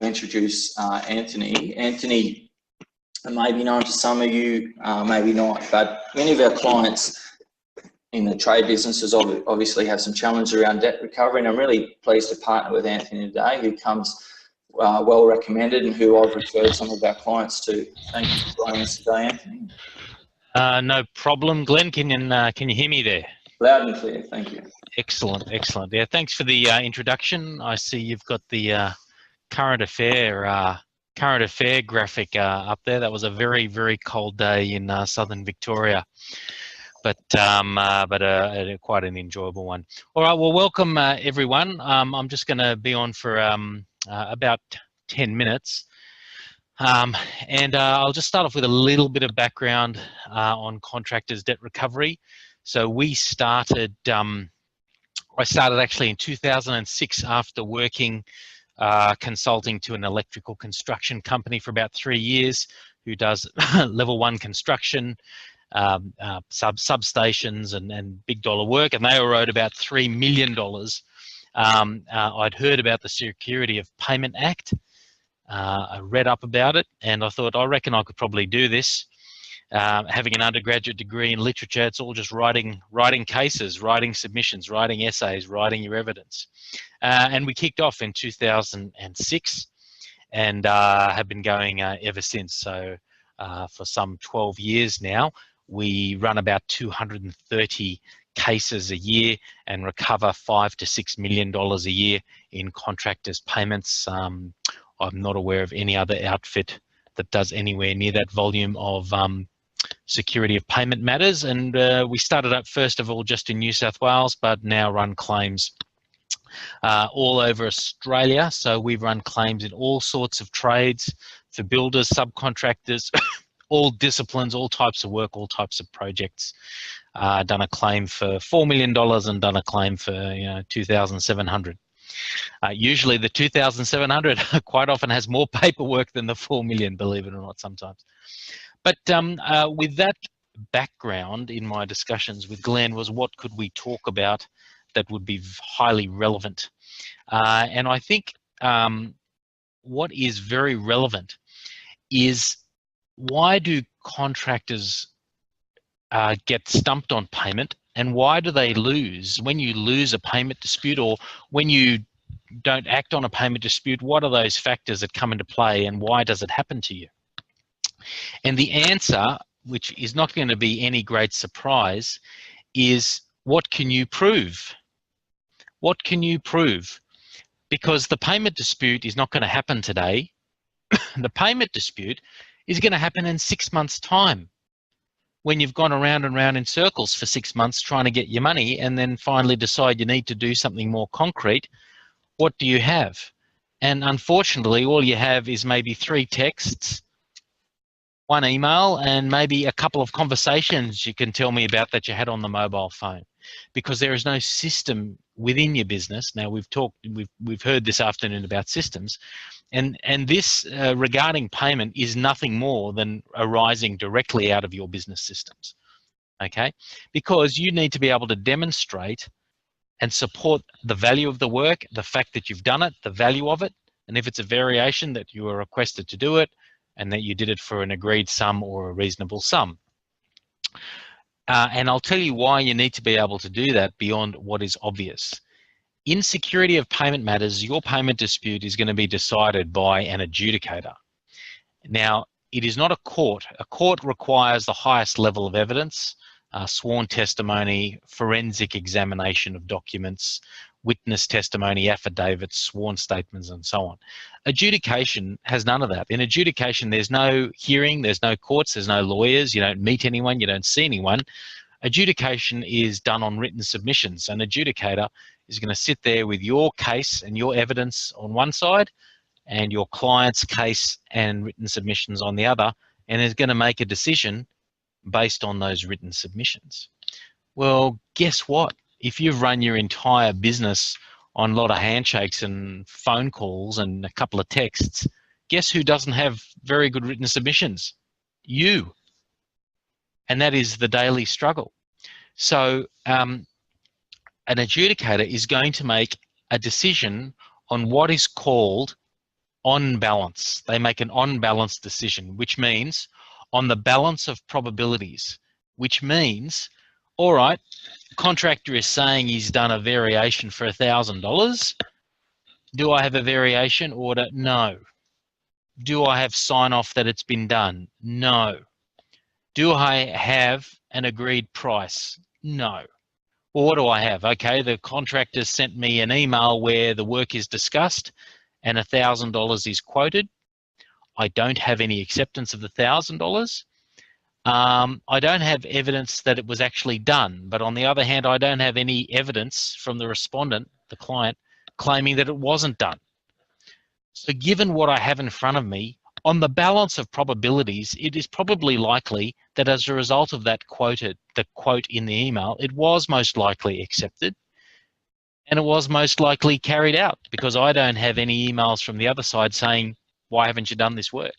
introduce Anthony. Anthony may be known to some of you, maybe not, but many of our clients in the trade businesses obviously have some challenges around debt recovery, and I'm really pleased to partner with Anthony today, who comes well recommended and who I've referred some of our clients to. Thank you for joining us today, Anthony. No problem, Glenn. Can you hear me there? Loud and clear, thank you. Excellent, excellent. Yeah, thanks for the introduction. I see you've got the current affair graphic up there. That was a very, very cold day in southern Victoria, but quite an enjoyable one. All right, well, welcome everyone. I'm just going to be on for about 10 minutes. And I'll just start off with a little bit of background on Contractors Debt Recovery. So we started, I started actually in 2006 after working consulting to an electrical construction company for about 3 years, who does level 1 construction, substations and big dollar work, and they were owed about $3 million. I'd heard about the Security of Payment Act. I read up about it, and I thought, I reckon I could probably do this. Having an undergraduate degree in literature, it's all just writing cases, writing submissions, writing essays, writing your evidence. And we kicked off in 2006 and have been going ever since. So for some 12 years now, we run about 230 cases a year and recover $5 to $6 million a year in contractors' payments. I'm not aware of any other outfit that does anywhere near that volume of security of payment matters. And we started up first of all just in New South Wales, but now run claims all over Australia. So we've run claims in all sorts of trades for builders, subcontractors, all disciplines, all types of work, all types of projects. Done a claim for $4 million and done a claim for $2,700. Usually the 2,700 quite often has more paperwork than the 4 million, believe it or not, sometimes. But with that background in my discussions with Glenn was, what could we talk about that would be highly relevant? And I think what is very relevant is, why do contractors get stumped on payment? And why do they lose? When you lose a payment dispute, or when you don't act on a payment dispute, what are those factors that come into play, and why does it happen to you? And the answer, which is not going to be any great surprise, is, what can you prove? What can you prove? Because the payment dispute is not going to happen today. The payment dispute is going to happen in 6 months' time, when you've gone around and round in circles for 6 months trying to get your money, and then finally decide you need to do something more concrete. What do you have? And unfortunately, all you have is maybe 3 texts, 1 email, and maybe a couple of conversations you can tell me about that you had on the mobile phone, because there is no system within your business. Now, we've heard this afternoon about systems, and this regarding payment is nothing more than arising directly out of your business systems, okay? Because you need to be able to demonstrate and support the value of the work, the fact that you've done it, the value of it, and if it's a variation, that you were requested to do it, and that you did it for an agreed sum or a reasonable sum. And I'll tell you why you need to be able to do that beyond what is obvious. In security of payment matters, your payment dispute is going to be decided by an adjudicator. Now, it is not a court. A court requires the highest level of evidence, sworn testimony, forensic examination of documents, witness testimony, affidavits, sworn statements, and so on. Adjudication has none of that. In adjudication, there's no hearing, there's no courts, there's no lawyers, you don't meet anyone, you don't see anyone. Adjudication is done on written submissions. An adjudicator is going to sit there with your case and your evidence on one side, and your client's case and written submissions on the other, and is going to make a decision based on those written submissions. Well, guess what? If you've run your entire business on a lot of handshakes and phone calls and a couple of texts, guess who doesn't have very good written submissions? You. And that is the daily struggle. So an adjudicator is going to make a decision on what is called on balance. They make an on balance decision, which means on the balance of probabilities, which means, all right, contractor is saying he's done a variation for $1,000. Do I have a variation order? No. Do I have sign off that it's been done? No. Do I have an agreed price? No. Well, what do I have? Okay, the contractor sent me an email where the work is discussed and $1,000 is quoted. I don't have any acceptance of the $1,000. I don't have evidence that it was actually done, but on the other hand, I don't have any evidence from the respondent, the client, claiming that it wasn't done. So given what I have in front of me, on the balance of probabilities, it is probably likely that as a result of that the quote in the email, it was most likely accepted and it was most likely carried out, because I don't have any emails from the other side saying, why haven't you done this work?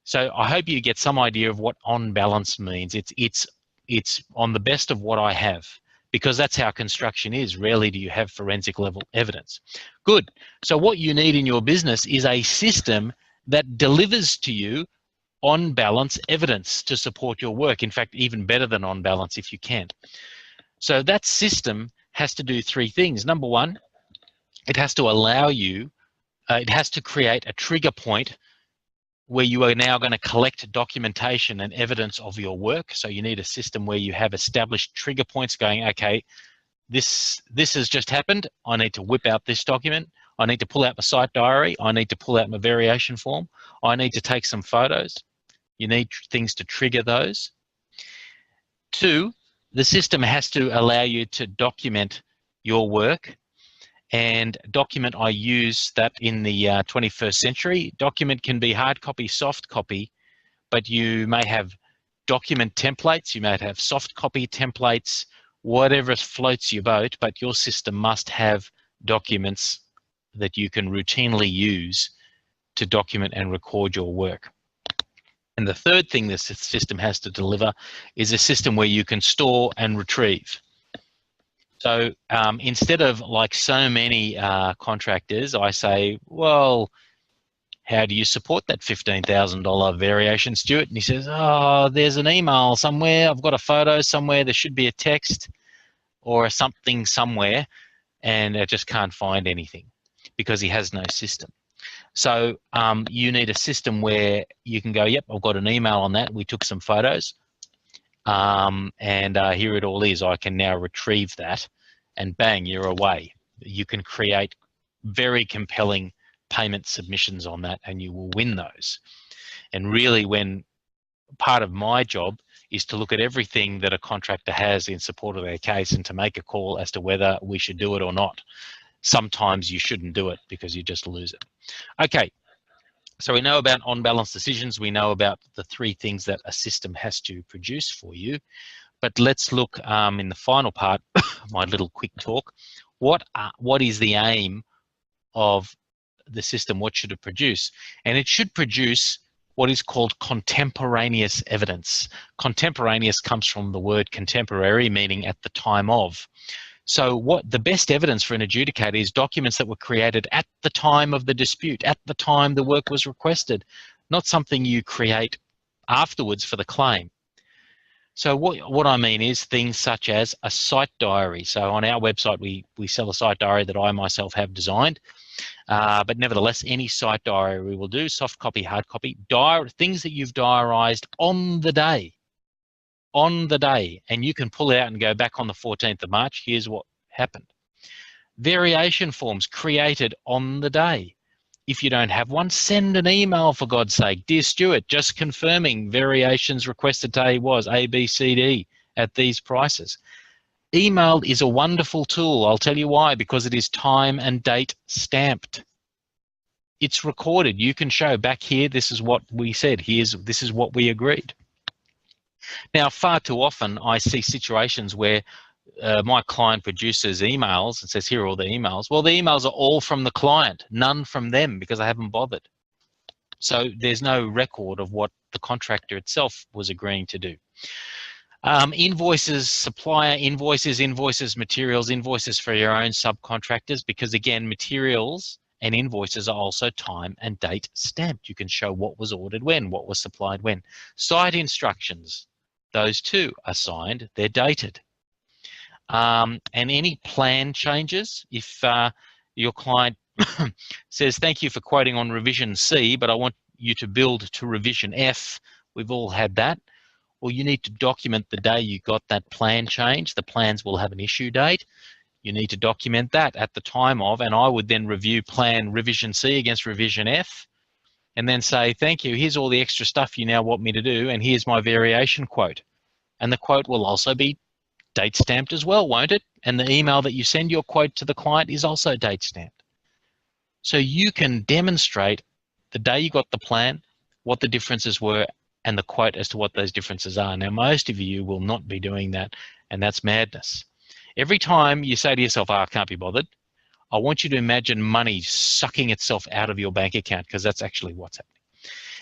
So I hope you get some idea of what on balance means. It's on the best of what I have, because that's how construction is. Rarely do you have forensic level evidence. Good. So what you need in your business is a system that delivers to you on balance evidence to support your work. In fact, even better than on balance if you can. So that system has to do three things. Number one, it has to allow you, it has to create a trigger point where you are now going to collect documentation and evidence of your work. So you need a system where you have established trigger points going, okay, this has just happened. I need to whip out this document. I need to pull out my site diary. I need to pull out my variation form. I need to take some photos. You need things to trigger those. Two, the system has to allow you to document your work. And document, I use that in the 21st century. Document can be hard copy, soft copy, but you may have document templates, you might have soft copy templates, whatever floats your boat, but your system must have documents that you can routinely use to document and record your work. And the third thing this system has to deliver is a system where you can store and retrieve. So instead of like so many contractors, I say, well, how do you support that $15,000 variation, Stuart? And he says, oh, there's an email somewhere. I've got a photo somewhere. There should be a text or something somewhere. And I just can't find anything because he has no system. So you need a system where you can go, yep, I've got an email on that. We took some photos. And here it all is. I can now retrieve that and bang, you're away. You can create very compelling payment submissions on that and you will win those. And really, when part of my job is to look at everything that a contractor has in support of their case and to make a call as to whether we should do it or not. Sometimes you shouldn't do it because you just lose it. Okay. So we know about on-balance decisions. We know about the three things that a system has to produce for you. But let's look in the final part of my little quick talk. What is the aim of the system? What should it produce? And it should produce what is called contemporaneous evidence. Contemporaneous comes from the word contemporary, meaning at the time of. So what the best evidence for an adjudicator is documents that were created at the time of the dispute, at the time the work was requested, not something you create afterwards for the claim. So what I mean is things such as a site diary. So on our website, we sell a site diary that I myself have designed. But nevertheless, any site diary we will do, soft copy, hard copy, things that you've diarized on the day. On the day, and you can pull it out and go back on the 14th of March, here's what happened. Variation forms created on the day. If you don't have one, send an email for God's sake. Dear Stuart, just confirming variations requested today was A, B, C, D at these prices. Email is a wonderful tool. I'll tell you why, because it is time and date stamped. It's recorded. You can show back here, this is what we said. This is what we agreed. Now, far too often I see situations where my client produces emails and says, here are all the emails. Well, the emails are all from the client, none from them because I haven't bothered. So there's no record of what the contractor itself was agreeing to do. Invoices, supplier invoices, materials, invoices for your own subcontractors, because again, materials And invoices are also time and date stamped. You can show what was ordered when, what was supplied when. Site instructions, those too are signed, they're dated. And any plan changes, if your client says, thank you for quoting on revision C, but I want you to build to revision F, we've all had that. Well, you need to document the day you got that plan change. The plans will have an issue date. You need to document that at the time of, and I would then review plan revision C against revision F, and then say, thank you, here's all the extra stuff you now want me to do, and here's my variation quote. And the quote will also be date stamped as well, won't it? And the email that you send your quote to the client is also date stamped. So you can demonstrate the day you got the plan, what the differences were, and the quote as to what those differences are. Now, most of you will not be doing that, and that's madness. Every time you say to yourself, I can't be bothered, I want you to imagine money sucking itself out of your bank account, because that's actually what's happening.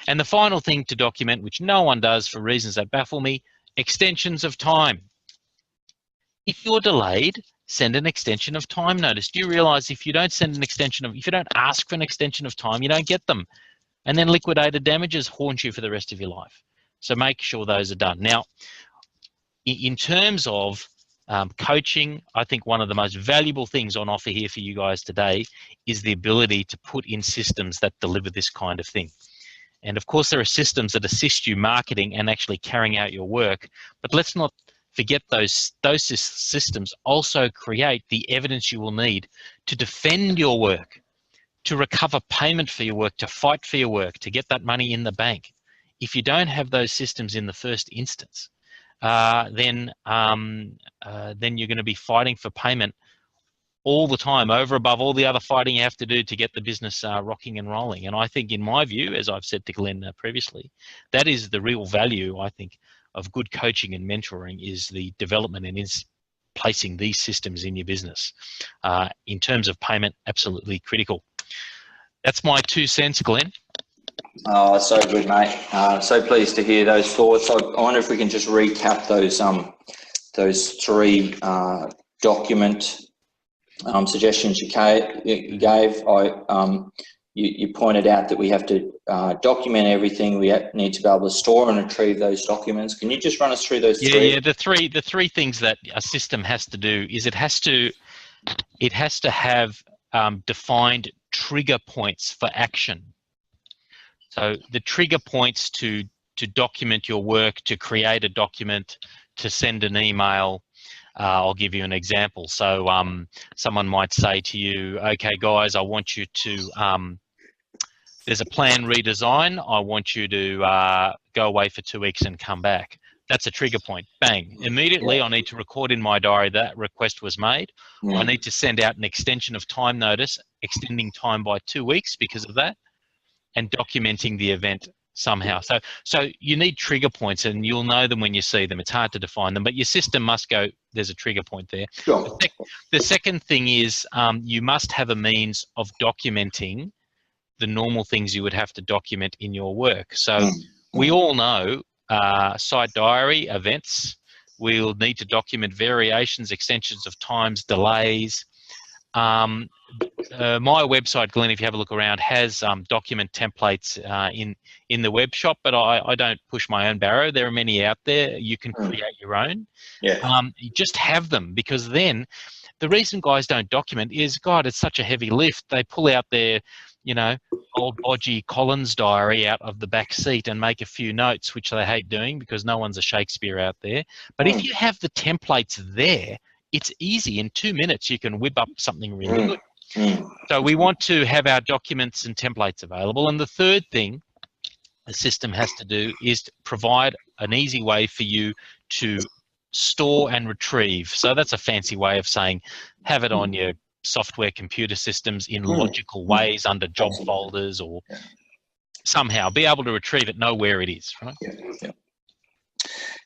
And the final thing to document, which no one does for reasons that baffle me, extensions of time. If you're delayed, send an extension of time notice. Do you realize if you don't send an extension of, if you don't ask for an extension of time, you don't get them. And then liquidated damages haunt you for the rest of your life. So make sure those are done. Now, in terms of coaching, I think one of the most valuable things on offer here for you guys today is the ability to put in systems that deliver this kind of thing. And of course, there are systems that assist you marketing and actually carrying out your work, but let's not forget those systems also create the evidence you will need to defend your work, to recover payment for your work, to fight for your work, to get that money in the bank. If you don't have those systems in the first instance, then you're going to be fighting for payment all the time, over above all the other fighting you have to do to get the business rocking and rolling. And I think, in my view, as I've said to Glenn previously, that is the real value, I think, of good coaching and mentoring, is the development and is placing these systems in your business. In terms of payment, absolutely critical. That's my 2 cents, Glenn. Oh, so good, mate. So pleased to hear those thoughts. I wonder if we can just recap those 3 document suggestions you gave. You pointed out that we have to document everything. We need to be able to store and retrieve those documents. Can you just run us through those 3? Yeah. The three things that a system has to do is it has to have defined trigger points for action. So the trigger points to document your work, to create a document, to send an email. I'll give you an example. So someone might say to you, okay, guys, I want you to, there's a plan redesign. I want you to go away for 2 weeks and come back. That's a trigger point. Bang. Immediately, I need to record in my diary that request was made. I need to send out an extension of time notice, extending time by 2 weeks because of that, and documenting the event somehow. So you need trigger points, and you'll know them when you see them. It's hard to define them, but your system must go, there's a trigger point there. Sure. The second thing is you must have a means of documenting the normal things you would have to document in your work. So we all know site diary, events. We'll need to document variations, extensions of times, delays. My website, Glenn, if you have a look around, has document templates in the web shop, but I don't push my own barrow. There are many out there. You can create your own. Yeah. You just have them, because then the reason guys don't document is, God, it's such a heavy lift. They pull out their, old bodgy Collins diary out of the back seat and make a few notes, which they hate doing because no one's a Shakespeare out there. But if you have the templates there, it's easy. In 2 minutes, you can whip up something really good. So we want to have our documents and templates available. And the third thing the system has to do is to provide an easy way for you to store and retrieve. So that's a fancy way of saying have it on your software computer systems in logical ways under job folders, or somehow be able to retrieve it, know where it is, right?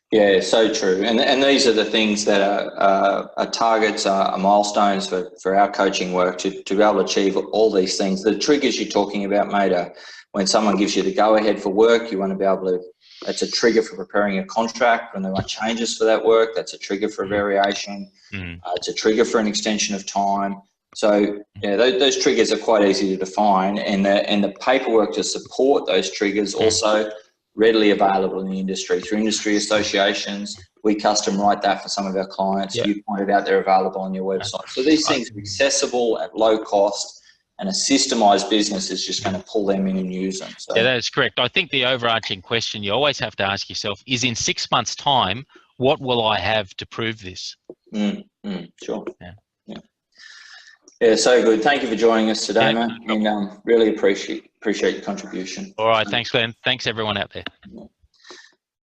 Yeah, so true. And these are the things that are targets, are milestones for our coaching work to be able to achieve all these things. The triggers you're talking about, mate, are when someone gives you the go-ahead for work, you want to be able to, that's a trigger for preparing a contract. When they want changes for that work, that's a trigger for a variation. It's a trigger for an extension of time. So yeah, those triggers are quite easy to define, and the paperwork to support those triggers also readily available in the industry through industry associations. We custom write that for some of our clients. Yeah. You pointed out they're available on your website. So these things are accessible at low cost, and a systemized business is just going to pull them in and use them. So yeah, that is correct. I think the overarching question you always have to ask yourself is, in 6 months' time, what will I have to prove this? Sure. Yeah. Yeah, so good. Thank you for joining us today, Yeah, mate, and really appreciate your contribution. All right, thanks, Glenn. Thanks, everyone out there.